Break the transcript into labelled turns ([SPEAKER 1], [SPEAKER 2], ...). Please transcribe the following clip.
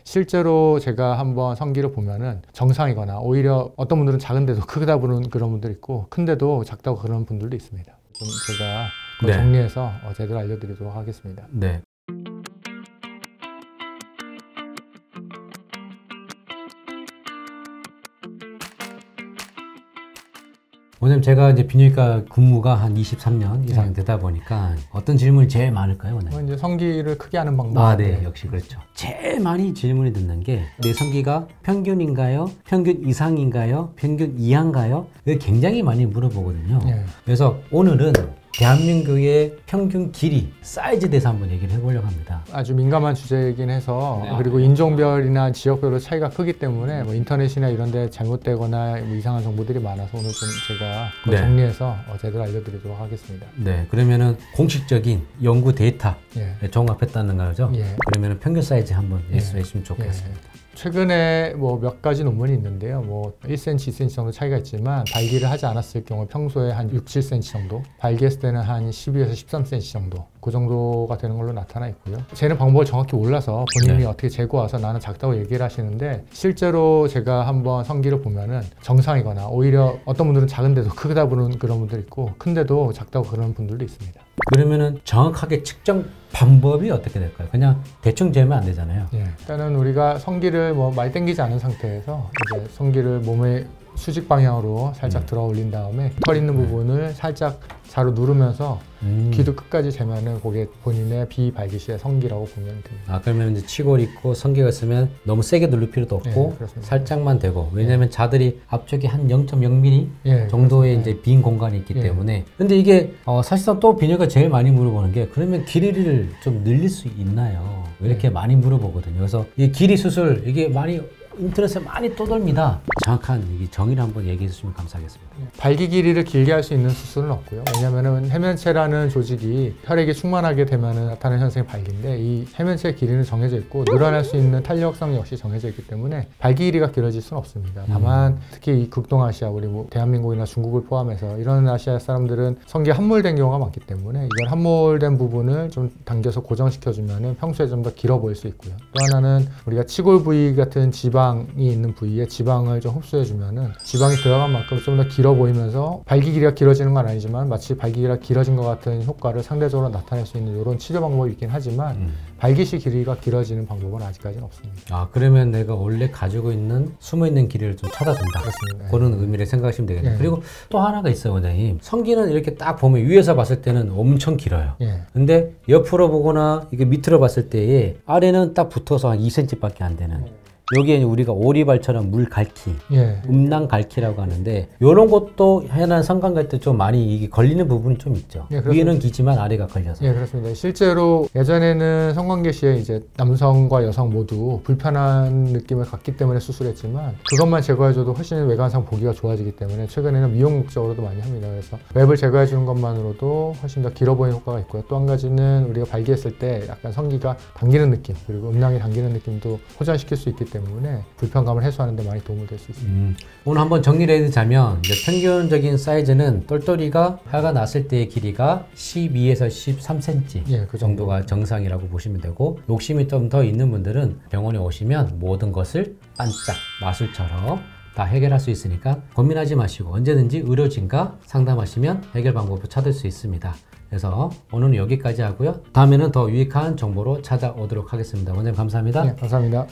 [SPEAKER 1] 실제로 제가 한번 성기를 보면은 정상이거나 오히려 어떤 분들은 작은데도 크다 보는 그런 분들 있고 큰데도 작다고 그런 분들도 있습니다. 좀 제가 그걸 정리해서 제대로 알려드리도록 하겠습니다.
[SPEAKER 2] 네. 원장님, 제가 이제 비뇨기과 근무가 한 23년 이상 되다 보니까 어떤 질문이 제일 많을까요, 원장님?
[SPEAKER 1] 이제 성기를 크게 하는 방법.
[SPEAKER 2] 네, 역시 그렇죠. 제일 많이 질문이 듣는 게 내 성기가 평균인가요? 평균 이상인가요? 평균 이하인가요? 이거 굉장히 많이 물어보거든요. 그래서 오늘은 대한민국의 평균 길이, 사이즈에 대해서 한번 얘기를 해보려고 합니다.
[SPEAKER 1] 아주 민감한 주제이긴 해서 그리고 인종별이나 지역별로 차이가 크기 때문에 뭐 인터넷이나 이런 데 잘못되거나 뭐 이상한 정보들이 많아서 오늘 좀 제가 그걸 정리해서 제대로 알려드리도록 하겠습니다.
[SPEAKER 2] 네, 그러면은 공식적인 연구 데이터 종합했다는 거죠? 그러면은 평균 사이즈 한번 예시해 주시면 좋겠습니다.
[SPEAKER 1] 최근에 뭐 몇 가지 논문이 있는데요. 뭐 1cm, 2cm 정도 차이가 있지만 발기를 하지 않았을 경우 평소에 한 6, 7cm 정도, 발기했을 때는 한 12에서 13cm 정도, 그 정도가 되는 걸로 나타나 있고요. 재는 방법을 정확히 몰라서 본인이 어떻게 재고 와서 나는 작다고 얘기를 하시는데 실제로 제가 한번 성기를 보면은 정상이거나 오히려 어떤 분들은 작은데도 크다 보는 그런 분들 있고 큰데도 작다고 그런 분들도 있습니다.
[SPEAKER 2] 그러면은 정확하게 측정 방법이 어떻게 될까요? 그냥 대충 재면 안 되잖아요.
[SPEAKER 1] 일단은 우리가 성기를 뭐 많이 당기지 않은 상태에서 이제 성기를 몸의 수직 방향으로 살짝 들어 올린 다음에 털 있는 부분을 살짝 자로 누르면서 귀도 끝까지 재면은 그게 본인의 비발기시의 성기라고 보면 됩니다.
[SPEAKER 2] 그러면 이제 치골 있고 성기가 있으면 너무 세게 누를 필요도 없고 살짝만 되고, 왜냐하면 자들이 앞쪽에 한 0.0mm 정도의 이제 빈 공간이 있기 때문에. 근데 이게 사실상 또 비뇨기가 제일 많이 물어보는 게 그러면 길이를 좀 늘릴 수 있나요? 이렇게 많이 물어보거든요. 그래서 이 길이 수술 이게 많이 인터넷에 많이 떠돌니다. 정확한 정의를 한번 얘기해 주시면 감사하겠습니다.
[SPEAKER 1] 발기 길이를 길게 할 수 있는 수술은 없고요. 왜냐하면 해면체라는 조직이 혈액이 충만하게 되면 나타나는 현상이 발기인데 이 해면체의 길이는 정해져 있고 늘어날 수 있는 탄력성 역시 정해져 있기 때문에 발기 길이가 길어질 수는 없습니다. 다만 특히 이 극동아시아, 우리 뭐 대한민국이나 중국을 포함해서 이런 아시아 사람들은 성기가 함몰된 경우가 많기 때문에 이걸 함몰된 부분을 좀 당겨서 고정시켜주면 평소에 좀 더 길어 보일 수 있고요. 또 하나는 우리가 치골 부위 같은 지방이 있는 부위에 지방을 좀 흡수해주면은 지방이 들어간 만큼 좀 더 길어 보이면서 발기 길이가 길어지는 건 아니지만 마치 발기 길이가 길어진 것 같은 효과를 상대적으로 나타낼 수 있는 이런 치료 방법이 있긴 하지만 발기시 길이가 길어지는 방법은 아직까지는 없습니다.
[SPEAKER 2] 그러면 내가 원래 가지고 있는 숨어있는 길이를 좀 찾아준다.
[SPEAKER 1] 그렇습니다.
[SPEAKER 2] 그런 의미를 생각하시면 되겠네요. 그리고 또 하나가 있어요, 원장님. 성기는 이렇게 딱 보면 위에서 봤을 때는 엄청 길어요. 근데 옆으로 보거나 이게 밑으로 봤을 때에 아래는 딱 붙어서 한 2cm 밖에 안 되는, 여기에 우리가 오리발처럼 물갈퀴, 음낭갈퀴라고 하는데, 이런 것도 해난 성관갈 때 좀 많이 이게 걸리는 부분이 좀 있죠. 위에는 기지만 아래가 걸려서.
[SPEAKER 1] 그렇습니다. 실제로 예전에는 성관계 시에 이제 남성과 여성 모두 불편한 느낌을 갖기 때문에 수술했지만 그것만 제거해줘도 훨씬 외관상 보기가 좋아지기 때문에 최근에는 미용 목적으로도 많이 합니다. 그래서 웹을 제거해주는 것만으로도 훨씬 더 길어 보이는 효과가 있고요. 또 한 가지는 우리가 발기했을 때 약간 성기가 당기는 느낌, 그리고 음낭이 당기는 느낌도 호전시킬 수 있기 때문에 불편감을 해소하는 데 많이 도움을 될 수 있습니다.
[SPEAKER 2] 오늘 한번 정리를 해드리자면 이제 평균적인 사이즈는 똘똘이가 화가 났을 때의 길이가 12에서 13cm 그 정도가 정상이라고 보시면 되고, 욕심이 좀 더 있는 분들은 병원에 오시면 모든 것을 반짝 마술처럼 다 해결할 수 있으니까 고민하지 마시고 언제든지 의료진과 상담하시면 해결 방법을 찾을 수 있습니다. 그래서 오늘은 여기까지 하고요. 다음에는 더 유익한 정보로 찾아오도록 하겠습니다. 원장님 감사합니다.
[SPEAKER 1] 감사합니다.